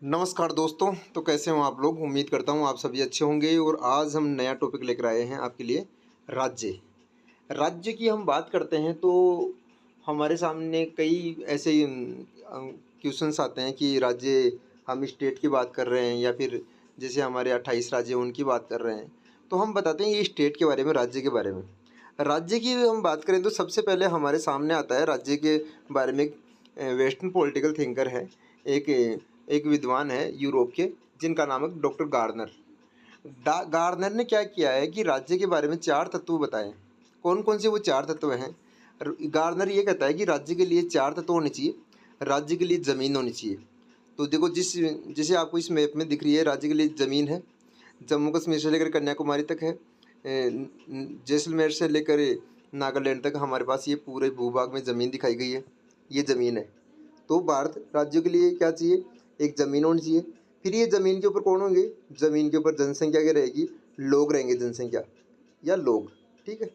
नमस्कार दोस्तों। तो कैसे हो आप लोग? उम्मीद करता हूँ आप सभी अच्छे होंगे। और आज हम नया टॉपिक लेकर आए हैं आपके लिए। राज्य राज्य की हम बात करते हैं तो हमारे सामने कई ऐसे क्वेश्चंस आते हैं कि राज्य, हम स्टेट की बात कर रहे हैं या फिर जैसे हमारे 28 राज्य हैं उनकी बात कर रहे हैं। तो हम बताते हैं ये स्टेट के बारे में, राज्य के बारे में। राज्य की हम बात करें तो सबसे पहले हमारे सामने आता है राज्य के बारे में। वेस्टर्न पॉलिटिकल थिंकर है, एक एक विद्वान है यूरोप के, जिनका नाम है डॉक्टर गार्डनर। गार्डनर ने क्या किया है कि राज्य के बारे में 4 तत्व बताए। कौन कौन से वो 4 तत्व हैं? गार्डनर ये कहता है कि राज्य के लिए 4 तत्व होने चाहिए। राज्य के लिए ज़मीन होनी चाहिए। तो देखो, जैसे आपको इस मैप में दिख रही है, राज्य के लिए ज़मीन है। जम्मू कश्मीर से लेकर कन्याकुमारी तक है। जैसलमेर से लेकर नागालैंड तक हमारे पास ये पूरे भूभाग में ज़मीन दिखाई गई है। ये ज़मीन है। तो भारत राज्यों के लिए क्या चाहिए? एक ज़मीन होनी चाहिए। फिर ये ज़मीन के ऊपर कौन होंगे? ज़मीन के ऊपर जनसंख्या क्या रहेगी? लोग रहेंगे, जनसंख्या या लोग। ठीक है।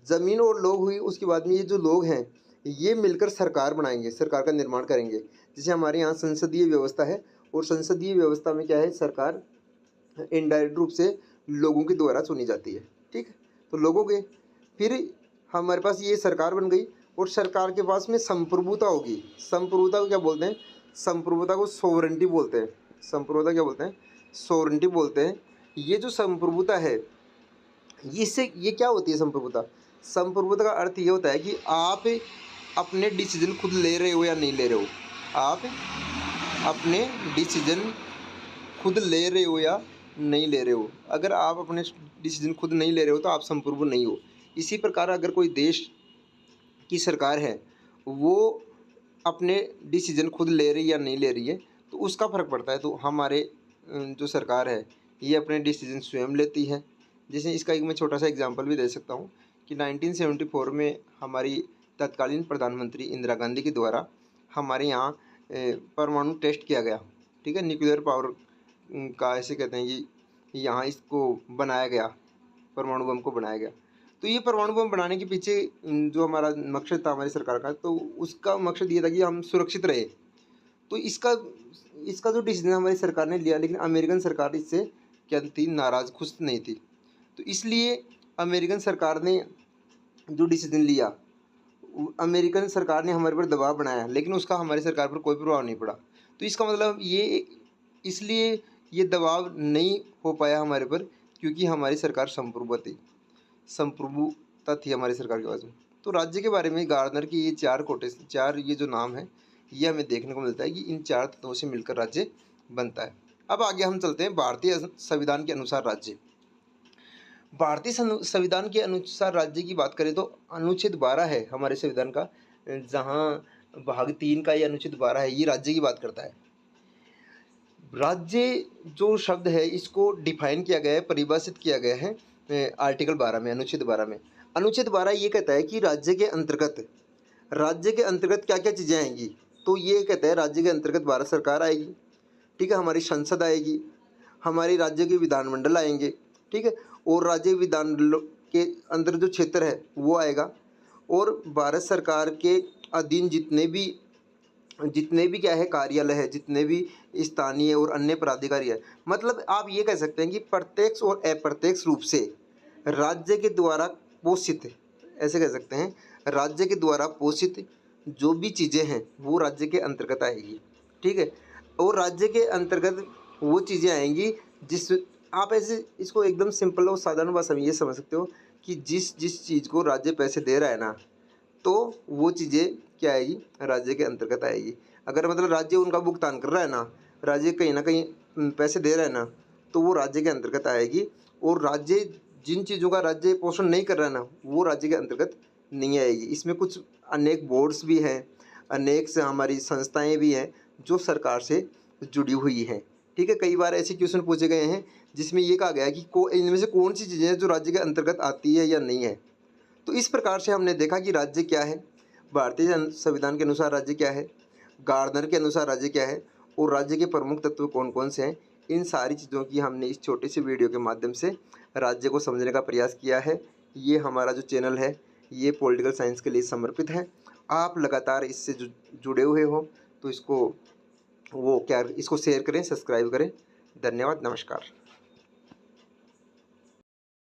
ज़मीन और लोग हुई, उसके बाद में ये जो लोग हैं ये मिलकर सरकार बनाएंगे, सरकार का निर्माण करेंगे। जैसे हमारे यहाँ संसदीय व्यवस्था है, और संसदीय व्यवस्था में क्या है, सरकार इनडायरेक्ट रूप से लोगों के द्वारा चुनी जाती है। ठीक है। तो लोगों के फिर हमारे पास ये सरकार बन गई, और सरकार के पास में संप्रभुता होगी। संप्रभुता को क्या बोलते हैं? संप्रभुता को सोवरेंटी बोलते हैं। संप्रभुता क्या बोलते हैं? सोवरेंटी बोलते हैं। ये जो संप्रभुता है, इससे ये क्या होती है संप्रभुता? संप्रभुता का अर्थ ये होता है कि आप अपने डिसीजन खुद ले रहे हो या नहीं ले रहे हो। आप अपने डिसीजन खुद ले रहे हो या नहीं ले रहे हो। अगर आप अपने डिसीजन खुद नहीं ले रहे हो तो आप संप्रभु नहीं हो। इसी प्रकार अगर कोई देश की सरकार है, वो अपने डिसीजन खुद ले रही या नहीं ले रही है, तो उसका फ़र्क पड़ता है। तो हमारे जो सरकार है ये अपने डिसीजन स्वयं लेती है। जैसे इसका एक मैं छोटा सा एग्जांपल भी दे सकता हूँ कि 1974 में हमारी तत्कालीन प्रधानमंत्री इंदिरा गांधी के द्वारा हमारे यहाँ परमाणु टेस्ट किया गया। ठीक है। न्यूक्लियर पावर का ऐसे कहते हैं कि यहाँ इसको बनाया गया, परमाणु बम को बनाया गया। तो ये परमाणु बम बनाने के पीछे जो हमारा मकसद था हमारी सरकार का, तो उसका मकसद ये था कि हम सुरक्षित रहे। तो इसका इसका जो डिसीजन हमारी सरकार ने लिया, लेकिन अमेरिकन सरकार इससे क्या थी, नाराज़, खुश नहीं थी। तो इसलिए अमेरिकन सरकार ने जो डिसीजन लिया, अमेरिकन सरकार ने हमारे पर दबाव बनाया, लेकिन उसका हमारी सरकार पर कोई प्रभाव नहीं पड़ा। तो इसका मतलब ये, इसलिए ये दबाव नहीं हो पाया हमारे पर, क्योंकि हमारी सरकार संप्रभु थी, संप्रभुता थी हमारी सरकार के पास में। तो राज्य के बारे में गार्डनर की ये 4 ये जो नाम है, ये हमें देखने को मिलता है कि इन 4 तत्वों से मिलकर राज्य बनता है। अब आगे हम चलते हैं भारतीय संविधान के अनुसार राज्य। भारतीय संविधान के अनुसार राज्य की बात करें तो अनुच्छेद 12 है हमारे संविधान का, जहाँ भाग 3 का ये अनुच्छेद 12 है, ये राज्य की बात करता है। राज्य जो शब्द है इसको डिफाइन किया गया है, परिभाषित किया गया है आर्टिकल 12 में, अनुच्छेद 12 में। अनुच्छेद 12 ये कहता है कि राज्य के अंतर्गत क्या क्या चीज़ें आएंगी। तो ये कहता है राज्य के अंतर्गत भारत सरकार आएगी। ठीक है। हमारी संसद आएगी, हमारी राज्य के विधानमंडल आएंगे। ठीक है। और राज्य विधानमंडल के अंदर जो क्षेत्र है वो आएगा, और भारत सरकार के अधीन जितने भी क्या है कार्यालय है, जितने भी स्थानीय और अन्य प्राधिकारी है। मतलब आप ये कह सकते हैं कि प्रत्यक्ष और अप्रत्यक्ष रूप से राज्य के द्वारा पोषित, ऐसे कह सकते हैं, राज्य के द्वारा पोषित जो भी चीज़ें हैं वो राज्य के अंतर्गत आएगी। ठीक है। और राज्य के अंतर्गत वो चीज़ें आएंगी जिस, आप ऐसे इसको एकदम सिंपल और साधारण भाषा में ये समझ सकते हो कि जिस जिस चीज़ को राज्य पैसे दे रहा है ना, तो वो चीज़ें क्या आएगी, राज्य के अंतर्गत आएगी। अगर मतलब राज्य उनका भुगतान कर रहा है ना, राज्य कहीं ना कहीं पैसे दे रहा है ना, तो वो राज्य के अंतर्गत आएगी। और राज्य जिन चीज़ों का राज्य पोषण नहीं कर रहा है ना, वो राज्य के अंतर्गत नहीं आएगी। इसमें कुछ अनेक बोर्ड्स भी हैं, अनेक से हमारी संस्थाएं भी हैं जो सरकार से जुड़ी हुई हैं। ठीक है। कई बार ऐसे क्वेश्चन पूछे गए हैं जिसमें ये कहा गया है कि इनमें से कौन सी चीज़ें हैं जो राज्य के अंतर्गत आती है या नहीं है। तो इस प्रकार से हमने देखा कि राज्य क्या है, भारतीय संविधान के अनुसार राज्य क्या है, गार्डनर के अनुसार राज्य क्या है, और राज्य के प्रमुख तत्व कौन कौन से हैं। इन सारी चीज़ों की हमने इस छोटी सी वीडियो के माध्यम से राज्य को समझने का प्रयास किया है। ये हमारा जो चैनल है ये पॉलिटिकल साइंस के लिए समर्पित है। आप लगातार इससे जुड़े हुए हो, तो इसको वो क्या इसको शेयर करें, सब्सक्राइब करें। धन्यवाद, नमस्कार।